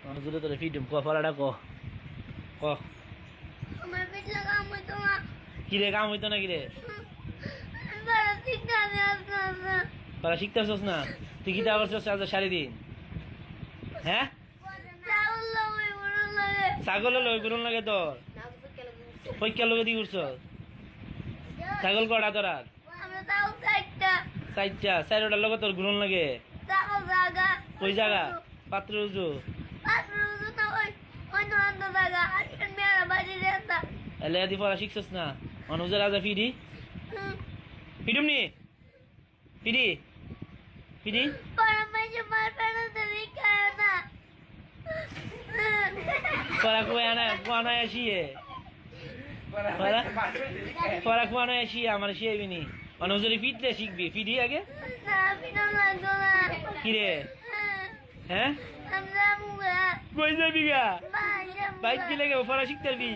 হুজুরে তোরে ফিডুম ক ফলাটা ক ক আমার পেট লাগা আমি তো না কি রে কাম হইতো না কি রে বড় শিক্ষা দেওয়া তোরা শিখতেছস না তুই কি তা করছস আজ সারাদিন হ্যাঁ চাউল লাগে বড় লাগে ছাগল লই গুরুন লাগে তোর পরীক্ষা লগে দি করছ ছাগল কটা তোরা আমরা তাও চারটা চারটার লগে তোর গুরুন লাগে তাও জায়গা ওই জায়গা পাত্র উজু পাত্র তো ওই অন্য অন্য জায়গা আসেন মেয়েরা বাড়ি রেস্তা এলে দি পড়া শিখছস না অনুজের আজ ফিডি ফিডুম নি ফিডি ফিডি পড়া মাঝে মার পেড়া তো দেখায় না পড়া কুয়ানা কুয়ানা আসিয়ে পড়া কুয়ানা আসিয়ে আমার শিয়াবি নি অনুজের ফিটলে শিখবি ফিডি আগে না বিনা লাগতো না কি রে হ্যাঁ আমরা মুগা কই যাবি গা বাইরে বাইক কি লাগে পড়া শিখতে পারবি